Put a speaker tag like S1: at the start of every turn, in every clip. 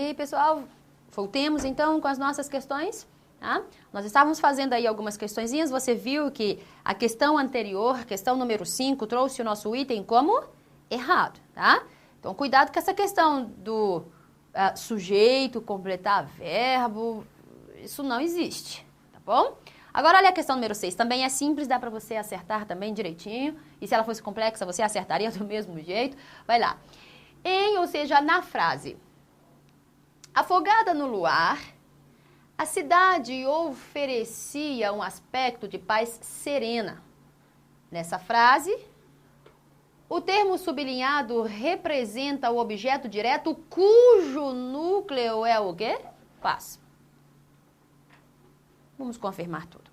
S1: aí, pessoal, voltemos então com as nossas questões. Tá? Nós estávamos fazendo aí algumas questõezinhas, você viu que a questão anterior, questão número 5, trouxe o nosso item como errado, tá? Então, cuidado com essa questão do sujeito, completar verbo, isso não existe, tá bom? Agora, olha a questão número 6, também é simples, dá para você acertar também direitinho, e se ela fosse complexa, você acertaria do mesmo jeito. Vai lá. Ou seja, na frase, afogada no luar, a cidade oferecia um aspecto de paz serena. Nessa frase, o termo sublinhado representa o objeto direto cujo núcleo é o quê? Paz. Vamos confirmar tudo.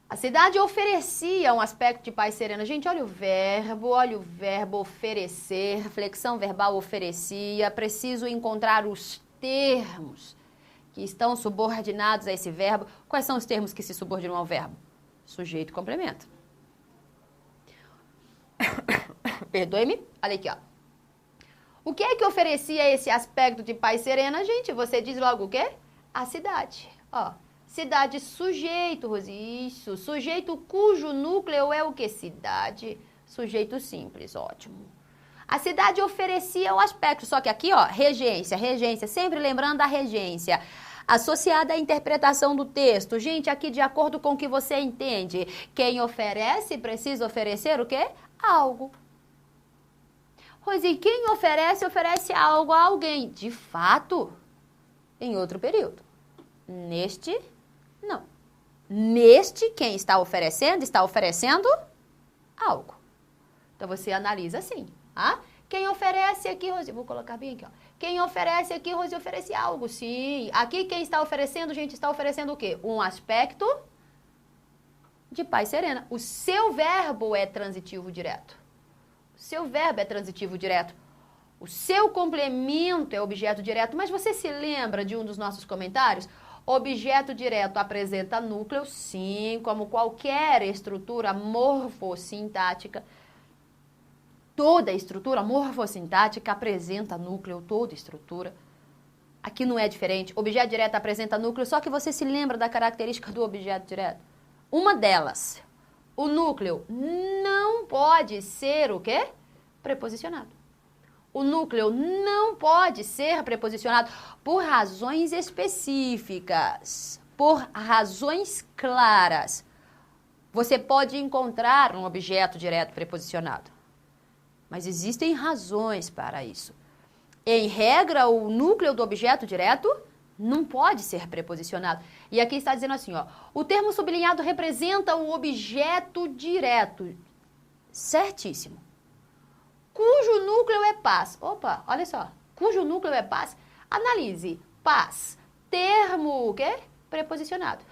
S1: A cidade oferecia um aspecto de paz serena. Gente, olha o verbo oferecer, flexão verbal oferecia. Preciso encontrar os termos que estão subordinados a esse verbo. Quais são os termos que se subordinam ao verbo? Sujeito e complemento. Perdoe-me. Olha aqui, ó. O que é que oferecia esse aspecto de paz serena, gente? Você diz logo o quê? A cidade. Ó, cidade sujeito, Rosi. Isso. Sujeito cujo núcleo é o quê? Cidade. Sujeito simples. Ótimo. A cidade oferecia o aspecto, só que aqui, ó, regência, sempre lembrando da regência, associada à interpretação do texto. Gente, aqui de acordo com o que você entende, quem oferece precisa oferecer o quê? Algo. Rosi, quem oferece algo a alguém. De fato, em outro período. Neste, não. Neste, quem está oferecendo algo. Então, você analisa assim. Quem oferece aqui, Rosi, vou colocar bem aqui, ó. Quem oferece aqui, Rosi, oferece algo, sim. Aqui quem está oferecendo, gente, está oferecendo o quê? Um aspecto de paz serena. O seu verbo é transitivo direto. O seu verbo é transitivo direto. O seu complemento é objeto direto. Mas você se lembra de um dos nossos comentários? Objeto direto apresenta núcleo, sim, como qualquer estrutura morfossintática. Toda estrutura morfossintática apresenta núcleo, toda estrutura. Aqui não é diferente. Objeto direto apresenta núcleo, só que você se lembra da característica do objeto direto. Uma delas, o núcleo não pode ser o quê? Preposicionado. O núcleo não pode ser preposicionado por razões específicas, por razões claras. Você pode encontrar um objeto direto preposicionado. Mas existem razões para isso. Em regra, o núcleo do objeto direto não pode ser preposicionado. E aqui está dizendo assim, ó, o termo sublinhado representa o objeto direto. Certíssimo. Cujo núcleo é paz. Opa, olha só. Cujo núcleo é paz. Analise. Paz. Termo o quê? Preposicionado.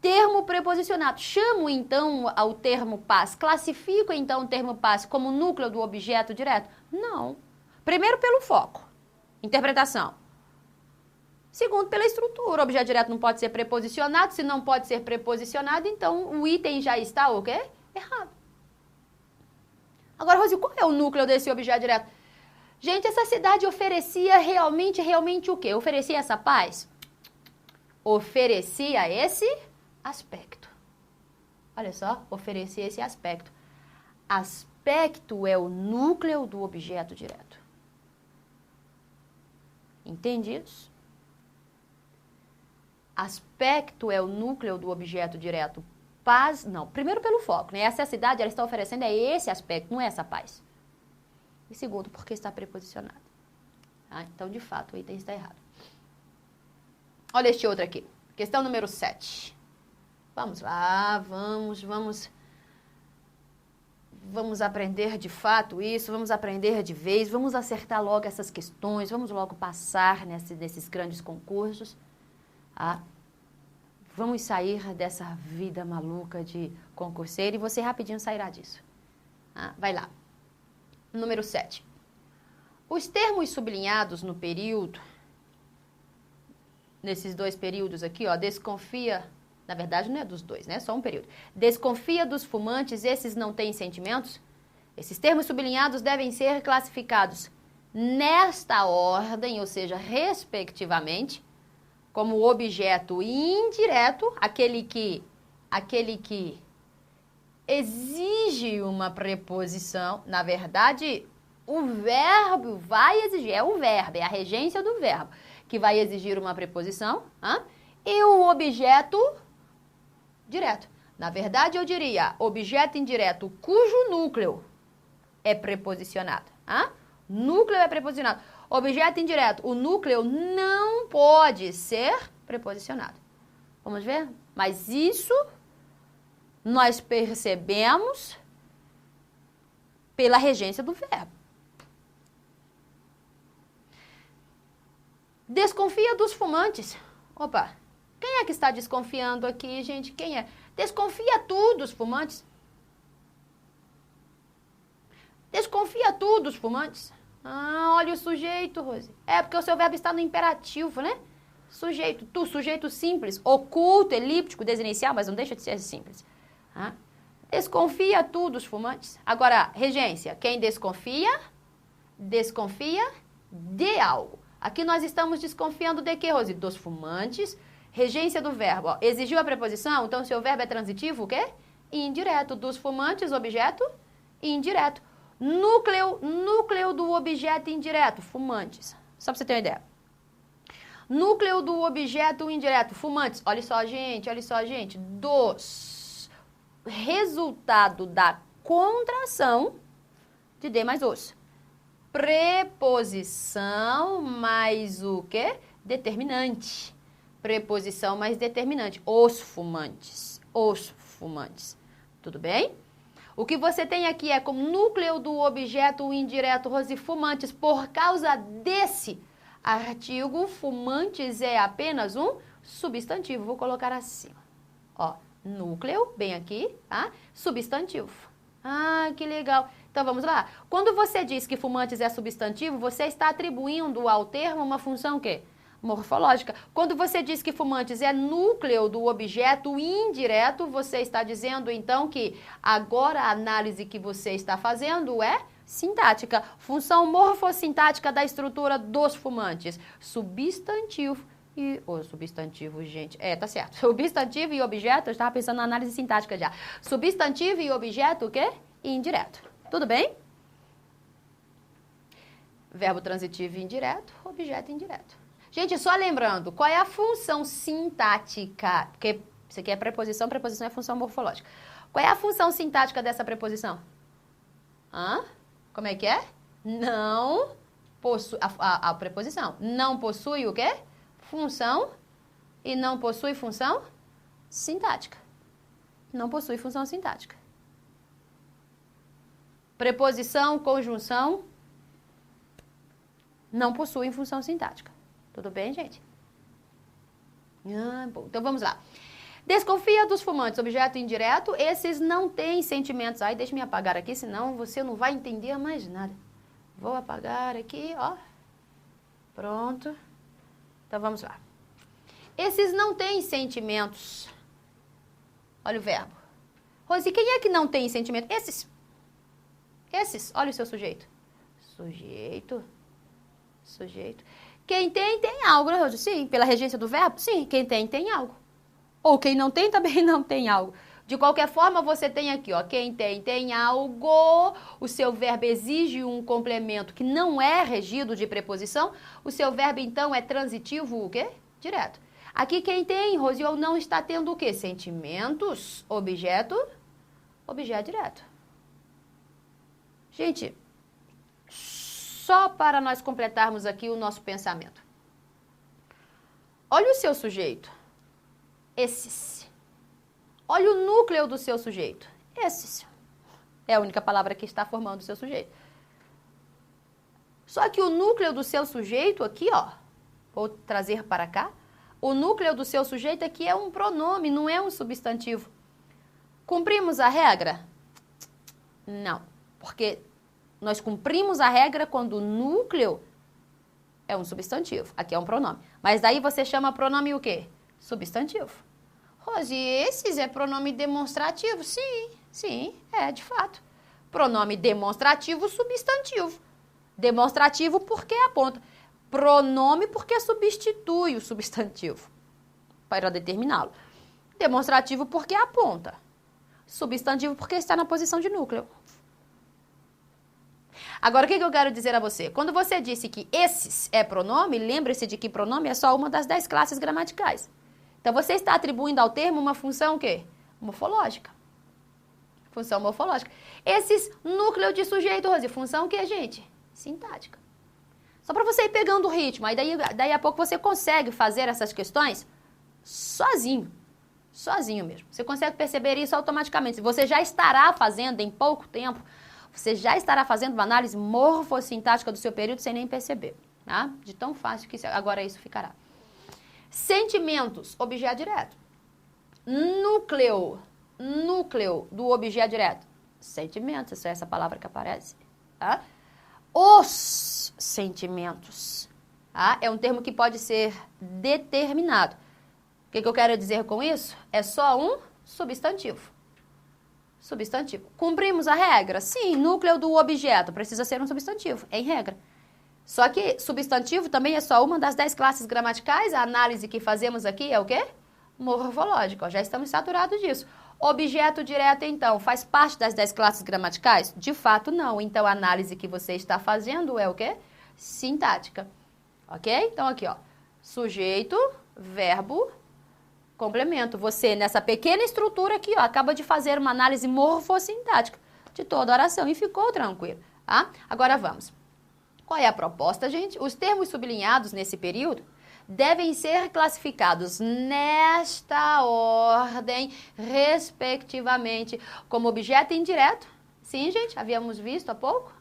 S1: Termo preposicionado. Chamo, então, ao termo paz. Classifico, então, o termo paz como núcleo do objeto direto? Não. Primeiro, pelo foco. Interpretação. Segundo, pela estrutura. O objeto direto não pode ser preposicionado. Se não pode ser preposicionado, então, o item já está o quê? Errado. Agora, Rosi, qual é o núcleo desse objeto direto? Gente, essa cidade oferecia realmente o quê? Oferecia essa paz? Oferecia esse aspecto. Olha só, oferecia esse aspecto. Aspecto é o núcleo do objeto direto. Entendidos? Aspecto é o núcleo do objeto direto. Paz, não. Primeiro pelo foco, né? Essa cidade, ela está oferecendo é esse aspecto, não é essa paz. E segundo, porque está preposicionado. Então, de fato, o item está errado. Olha este outro aqui. Questão número 7. Vamos lá, vamos aprender de fato isso, vamos aprender de vez, vamos acertar logo essas questões, vamos logo passar nesses grandes concursos. Vamos sair dessa vida maluca de concurseiro e você rapidinho sairá disso. Vai lá. Número 7. Os termos sublinhados no período, nesses dois períodos aqui, ó, desconfia, na verdade não é dos dois, né? Só um período. Desconfia dos fumantes, esses não têm sentimentos? Esses termos sublinhados devem ser classificados nesta ordem, ou seja, respectivamente, como objeto indireto, aquele que exige uma preposição. Na verdade, o verbo vai exigir, é o verbo, é a regência do verbo, que vai exigir uma preposição, e o objeto direto. Na verdade, eu diria objeto indireto cujo núcleo é preposicionado. Núcleo é preposicionado. Objeto indireto, o núcleo não pode ser preposicionado. Vamos ver? Mas isso nós percebemos pela regência do verbo. Desconfia dos fumantes. Opa, quem é que está desconfiando aqui, gente? Quem é? Desconfia tu dos fumantes. Desconfia tu dos fumantes. Olha o sujeito, Rose. É porque o seu verbo está no imperativo, né? Sujeito, tu, sujeito simples, oculto, elíptico, desinicial, mas não deixa de ser simples. Desconfia tu dos fumantes. Agora, regência, quem desconfia, desconfia de algo. Aqui nós estamos desconfiando de quê, Rose? Dos fumantes. Regência do verbo, exigiu a preposição, então seu verbo é transitivo, o quê? Indireto. Dos fumantes, objeto indireto. Núcleo do objeto indireto, fumantes. Só para você ter uma ideia. Núcleo do objeto indireto, fumantes. Olha só, gente. Dos. Resultado da contração de D mais os. Preposição mais o quê? Determinante. Preposição mais determinante. Os fumantes. Tudo bem? O que você tem aqui é como núcleo do objeto indireto, Rose, fumantes. Por causa desse artigo, fumantes é apenas um substantivo. Vou colocar acima. Núcleo, bem aqui, substantivo. Que legal. Então, vamos lá. Quando você diz que fumantes é substantivo, você está atribuindo ao termo uma função o quê? Morfológica. Quando você diz que fumantes é núcleo do objeto indireto, você está dizendo, então, que agora a análise que você está fazendo é sintática. Função morfossintática da estrutura dos fumantes. Substantivo e... substantivo, gente. Tá certo. Substantivo e objeto, eu estava pensando na análise sintática já. Substantivo e objeto, o quê? Indireto. Tudo bem? Verbo transitivo e indireto, objeto indireto. Gente, só lembrando, qual é a função sintática? Porque isso aqui é preposição é função morfológica. Qual é a função sintática dessa preposição? Como é que é? Não possui, a preposição. Não possui o quê? Função e não possui função sintática. Não possui função sintática. Preposição, conjunção, não possuem função sintática. Tudo bem, gente? Bom, então vamos lá. Desconfia dos fumantes, objeto indireto, esses não têm sentimentos. Deixa eu me apagar aqui, senão você não vai entender mais nada. Vou apagar aqui, Pronto. Então vamos lá. Esses não têm sentimentos. Olha o verbo. Rose, quem é que não tem sentimento? Esses. Olha o seu sujeito. Sujeito. Quem tem algo, né, Rose? Sim, pela regência do verbo? Sim, quem tem algo. Ou quem não tem também não tem algo. De qualquer forma, você tem aqui, quem tem algo, o seu verbo exige um complemento que não é regido de preposição, o seu verbo, então, é transitivo, o quê? Direto. Aqui, quem tem, Rose, ou não está tendo o quê? Sentimentos, objeto direto. Gente, só para nós completarmos aqui o nosso pensamento. Olha o seu sujeito. Esses. Olha o núcleo do seu sujeito. Esses. É a única palavra que está formando o seu sujeito. Só que o núcleo do seu sujeito aqui, vou trazer para cá. O núcleo do seu sujeito aqui é um pronome, não é um substantivo. Cumprimos a regra? Não, porque nós cumprimos a regra quando o núcleo é um substantivo. Aqui é um pronome. Mas daí você chama pronome o quê? Substantivo. Rose, esses é pronome demonstrativo? Sim, de fato. Pronome demonstrativo, substantivo. Demonstrativo porque aponta. Pronome porque substitui o substantivo para determiná-lo. Demonstrativo porque aponta. Substantivo porque está na posição de núcleo. Agora, o que eu quero dizer a você? Quando você disse que esses é pronome, lembre-se de que pronome é só uma das 10 classes gramaticais. Então, você está atribuindo ao termo uma função o quê? Morfológica. Função morfológica. Esses núcleo de sujeito, Rose, função o quê, gente? Sintática. Só para você ir pegando o ritmo. Aí daí a pouco você consegue fazer essas questões sozinho. Sozinho mesmo. Você consegue perceber isso automaticamente. Você já estará fazendo em pouco tempo, você já estará fazendo uma análise morfossintática do seu período sem nem perceber. Tá? De tão fácil que agora isso ficará. Sentimentos, objeto direto. Núcleo do objeto direto. Sentimentos, essa é essa palavra que aparece. Tá? Os sentimentos. Tá? É um termo que pode ser determinado. O que eu quero dizer com isso? É só um substantivo. Substantivo. Cumprimos a regra? Sim, núcleo do objeto precisa ser um substantivo, em regra. Só que substantivo também é só uma das 10 classes gramaticais. A análise que fazemos aqui é o quê? Morfológica. Já estamos saturados disso. Objeto direto, então, faz parte das 10 classes gramaticais? De fato, não. Então, a análise que você está fazendo é o quê? Sintática. Ok? Então, aqui, ó. Sujeito, verbo, complemento. Você, nessa pequena estrutura aqui, ó, acaba de fazer uma análise morfossintática de toda a oração e ficou tranquilo, tá? Agora vamos. Qual é a proposta, gente? Os termos sublinhados nesse período devem ser classificados nesta ordem, respectivamente, como objeto indireto. Sim, gente, havíamos visto há pouco.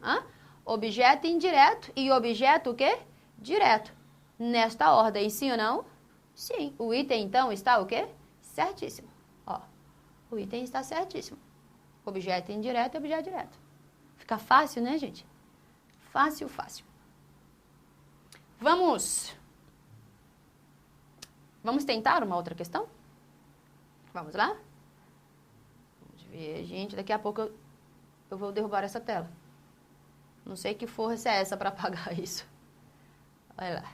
S1: Objeto indireto e objeto o quê? Direto. Nesta ordem, sim ou não? Sim. O item, então, está o quê? Certíssimo. Ó, o item está certíssimo. Objeto indireto e objeto direto. Fica fácil, né, gente? Fácil, fácil. Vamos tentar uma outra questão? Vamos lá? Vamos ver, gente. Daqui a pouco eu vou derrubar essa tela. Não sei que força é essa para apagar isso. Olha lá.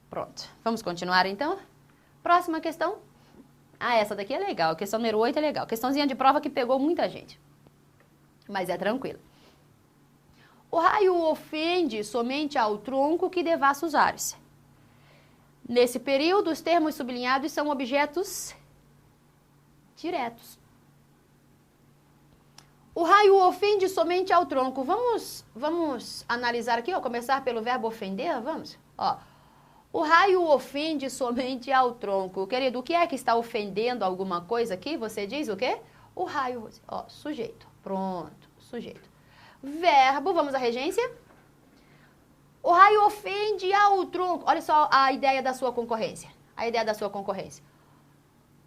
S1: Pronto. Vamos continuar, então? Próxima questão. Essa daqui é legal. A questão número 8 é legal. Questãozinha de prova que pegou muita gente. Mas é tranquilo. O raio ofende somente ao tronco que devassa os ares. Nesse período, os termos sublinhados são objetos diretos. O raio ofende somente ao tronco. Vamos analisar aqui, ó, começar pelo verbo ofender, vamos? Ó, o raio ofende somente ao tronco. Querido, o que é que está ofendendo alguma coisa aqui? Você diz o quê? O raio, ó, sujeito. Pronto, sujeito. Verbo, vamos à regência. O raio ofende ao tronco. Olha só a ideia da sua concorrência. A ideia da sua concorrência.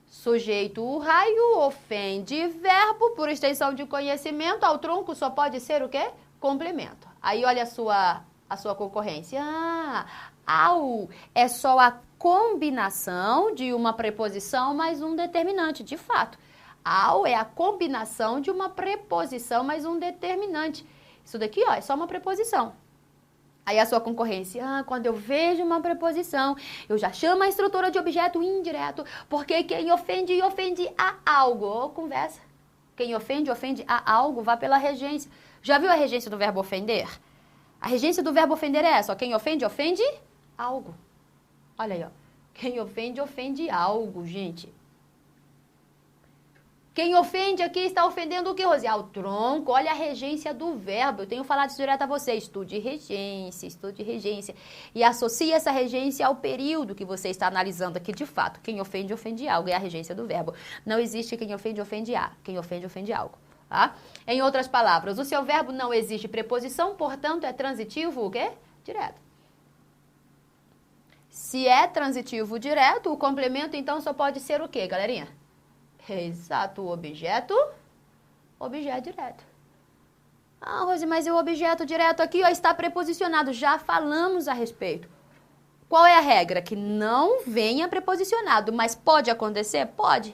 S1: Sujeito, o raio, ofende, verbo, por extensão de conhecimento, ao tronco só pode ser o quê? Complemento. Aí olha a sua concorrência. Ao é só a combinação de uma preposição mais um determinante, de fato. Ao é a combinação de uma preposição mais um determinante. Isso daqui, ó, é só uma preposição. Aí a sua concorrência, quando eu vejo uma preposição, eu já chamo a estrutura de objeto indireto, porque quem ofende a algo. Ô, conversa. Quem ofende a algo, vá pela regência. Já viu a regência do verbo ofender? A regência do verbo ofender é essa, ó. Quem ofende algo. Olha aí, ó. Quem ofende algo, gente. Quem ofende aqui está ofendendo o que, Rosi? Ao tronco. Olha a regência do verbo. Eu tenho falado isso direto a você. Estude regência. E associe essa regência ao período que você está analisando aqui de fato. Quem ofende algo. É a regência do verbo. Não existe quem ofende a. Quem ofende algo. Tá? Em outras palavras, o seu verbo não exige preposição, portanto, é transitivo o quê? Direto. Se é transitivo direto, o complemento, então, só pode ser o quê, galerinha? Exato, o objeto direto. Rose, mas o objeto direto aqui ó, está preposicionado. Já falamos a respeito. Qual é a regra? Que não venha preposicionado, mas pode acontecer? Pode.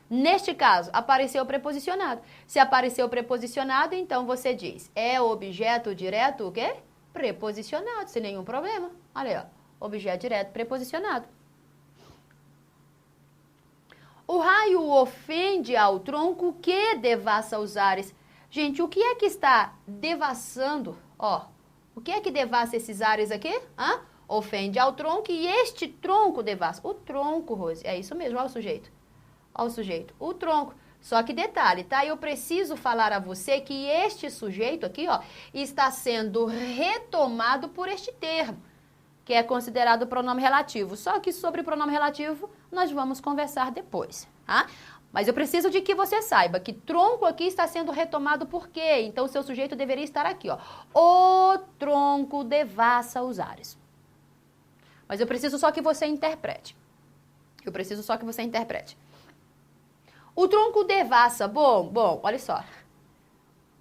S1: Neste caso, apareceu preposicionado. Se apareceu preposicionado, então você diz, é objeto direto o quê? Preposicionado, sem nenhum problema. Olha aí, ó, objeto direto preposicionado. O raio ofende ao tronco que devassa os ares. Gente, o que é que está devassando? Ó, o que é que devassa esses ares aqui? Hã? Ofende ao tronco e este tronco devassa. O tronco, Rose, é isso mesmo, olha o sujeito. Olha o sujeito, o tronco. Só que detalhe, tá? Eu preciso falar a você que este sujeito aqui, ó, está sendo retomado por este termo, que é considerado pronome relativo. Só que sobre pronome relativo nós vamos conversar depois, tá? Mas eu preciso de que você saiba que tronco aqui está sendo retomado por quê? Então, o seu sujeito deveria estar aqui, ó. O tronco devassa os ares. Mas eu preciso só que você interprete. Eu preciso só que você interprete. O tronco devassa, bom, olha só.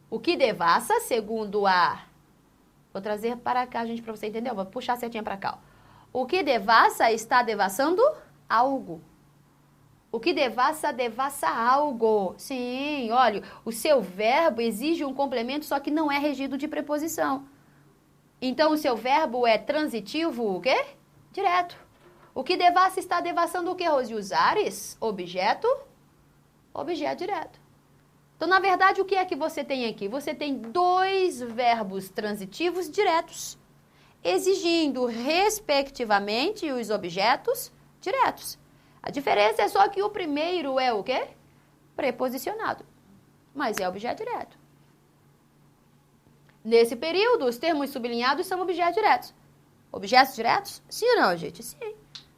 S1: O que devassa, segundo a... Vou trazer para cá, gente, para você entender. Vou puxar a setinha para cá. Ó. O que devassa está devassando algo. O que devassa, devassa algo. Sim, olha, o seu verbo exige um complemento, só que não é regido de preposição. Então, o seu verbo é transitivo, o quê? Direto. O que devassa está devassando o quê, Rose? Os ares, objeto direto. Então, na verdade, o que é que você tem aqui? Você tem dois verbos transitivos diretos, exigindo, respectivamente, os objetos diretos. A diferença é só que o primeiro é o quê? Preposicionado, mas é objeto direto. Nesse período, os termos sublinhados são objetos diretos. Objetos diretos? Sim ou não, gente? Sim.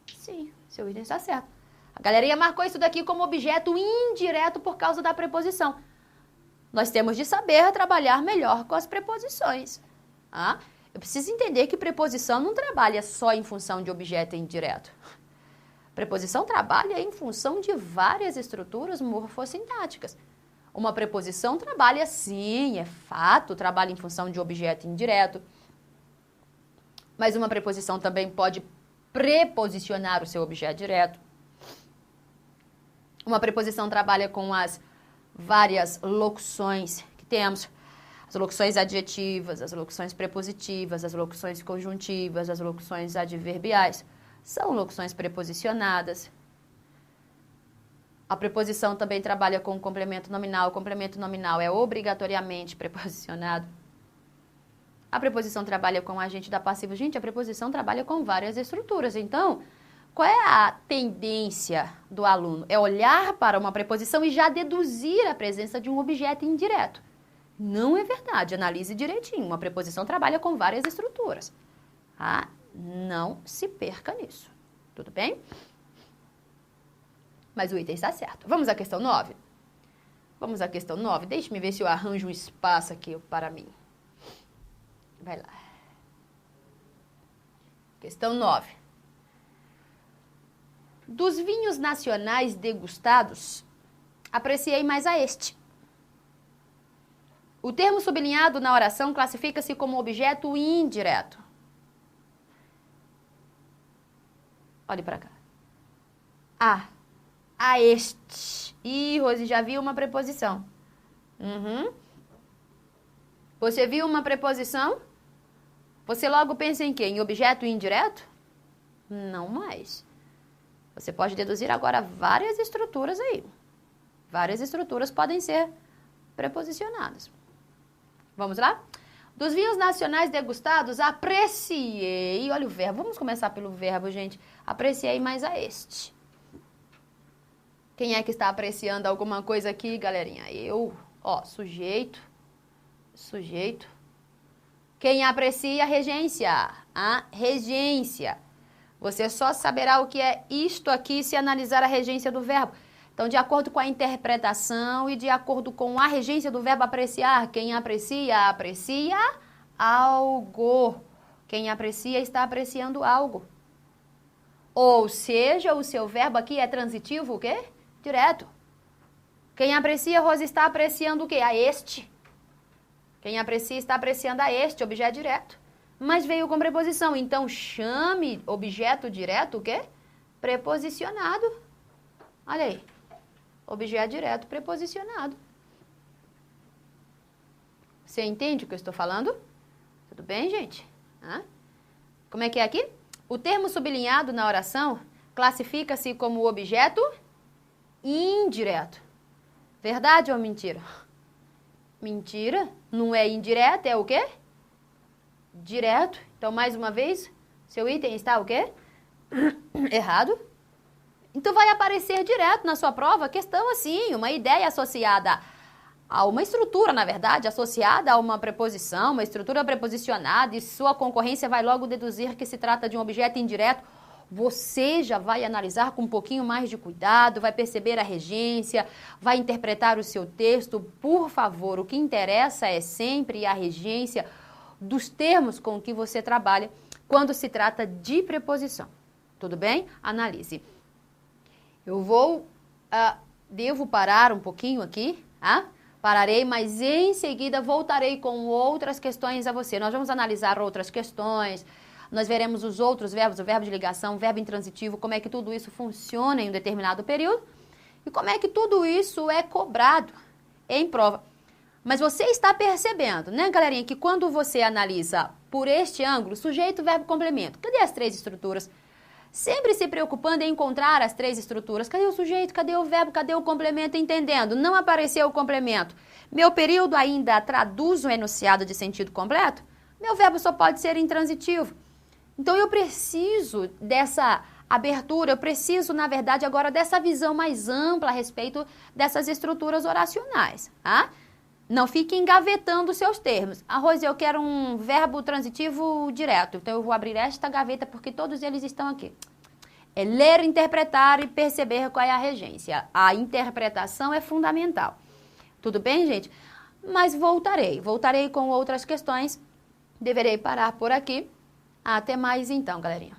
S1: Sim, seu item está certo. A galerinha marcou isso daqui como objeto indireto por causa da preposição. Nós temos de saber trabalhar melhor com as preposições. Ah, eu preciso entender que preposição não trabalha só em função de objeto indireto. Preposição trabalha em função de várias estruturas morfossintáticas. Uma preposição trabalha, sim, é fato, trabalha em função de objeto indireto. Mas uma preposição também pode preposicionar o seu objeto direto. Uma preposição trabalha com as várias locuções que temos. As locuções adjetivas, as locuções prepositivas, as locuções conjuntivas, as locuções adverbiais. São locuções preposicionadas. A preposição também trabalha com o complemento nominal. O complemento nominal é obrigatoriamente preposicionado. A preposição trabalha com o agente da passiva. Gente, a preposição trabalha com várias estruturas. Então, qual é a tendência do aluno? É olhar para uma preposição e já deduzir a presença de um objeto indireto. Não é verdade. Analise direitinho. Uma preposição trabalha com várias estruturas. Ah, não se perca nisso. Tudo bem? Mas o item está certo. Vamos à questão 9? Vamos à questão 9. Deixe-me ver se eu arranjo um espaço aqui para mim. Vai lá. Questão 9. Dos vinhos nacionais degustados, apreciei mais a este. O termo sublinhado na oração classifica-se como objeto indireto. Olhe para cá. A este. Ih, Rose, já viu uma preposição. Você viu uma preposição? Você logo pensa em quê? Em objeto indireto? Não mais. Você pode deduzir agora várias estruturas aí. Várias estruturas podem ser preposicionadas. Vamos lá? Dos vinhos nacionais degustados, apreciei... Olha o verbo. Vamos começar pelo verbo, gente. Apreciei mais a este. Quem é que está apreciando alguma coisa aqui, galerinha? Eu. Ó, sujeito. Sujeito. Quem aprecia, regência. A regência. Você só saberá o que é isto aqui se analisar a regência do verbo. Então, de acordo com a interpretação e de acordo com a regência do verbo apreciar, quem aprecia, aprecia algo. Quem aprecia está apreciando algo. Ou seja, o seu verbo aqui é transitivo, o quê? Direto. Quem aprecia, Rose, está apreciando o quê? A este. Quem aprecia está apreciando a este, objeto direto. Mas veio com preposição, então chame objeto direto o quê? Preposicionado. Olha aí. Objeto direto preposicionado. Você entende o que eu estou falando? Tudo bem, gente? Como é que é aqui? O termo sublinhado na oração classifica-se como objeto indireto. Verdade ou mentira? Mentira. Não é indireto, é o quê? Direto. Então, mais uma vez, seu item está o quê? Errado. Então, vai aparecer direto na sua prova questão assim, uma ideia associada a uma estrutura, na verdade, associada a uma preposição, uma estrutura preposicionada, e sua concorrência vai logo deduzir que se trata de um objeto indireto. Você já vai analisar com um pouquinho mais de cuidado, vai perceber a regência, vai interpretar o seu texto. Por favor, o que interessa é sempre a regência dos termos com que você trabalha quando se trata de preposição. Tudo bem? Analise. Eu devo parar um pouquinho aqui, Pararei, mas em seguida voltarei com outras questões a você. Nós vamos analisar outras questões, nós veremos os outros verbos, o verbo de ligação, o verbo intransitivo, como é que tudo isso funciona em um determinado período e como é que tudo isso é cobrado em prova. Mas você está percebendo, né, galerinha, que quando você analisa por este ângulo, sujeito, verbo, complemento, cadê as três estruturas? Sempre se preocupando em encontrar as três estruturas. Cadê o sujeito? Cadê o verbo? Cadê o complemento? Entendendo? Não apareceu o complemento. Meu período ainda traduz um enunciado de sentido completo? Meu verbo só pode ser intransitivo. Então, eu preciso dessa abertura, eu preciso, na verdade, agora dessa visão mais ampla a respeito dessas estruturas oracionais. Não fique engavetando os seus termos. Rose, eu quero um verbo transitivo direto. Então, eu vou abrir esta gaveta porque todos eles estão aqui. É ler, interpretar e perceber qual é a regência. A interpretação é fundamental. Tudo bem, gente? Mas voltarei com outras questões. Deverei parar por aqui. Até mais então, galerinha.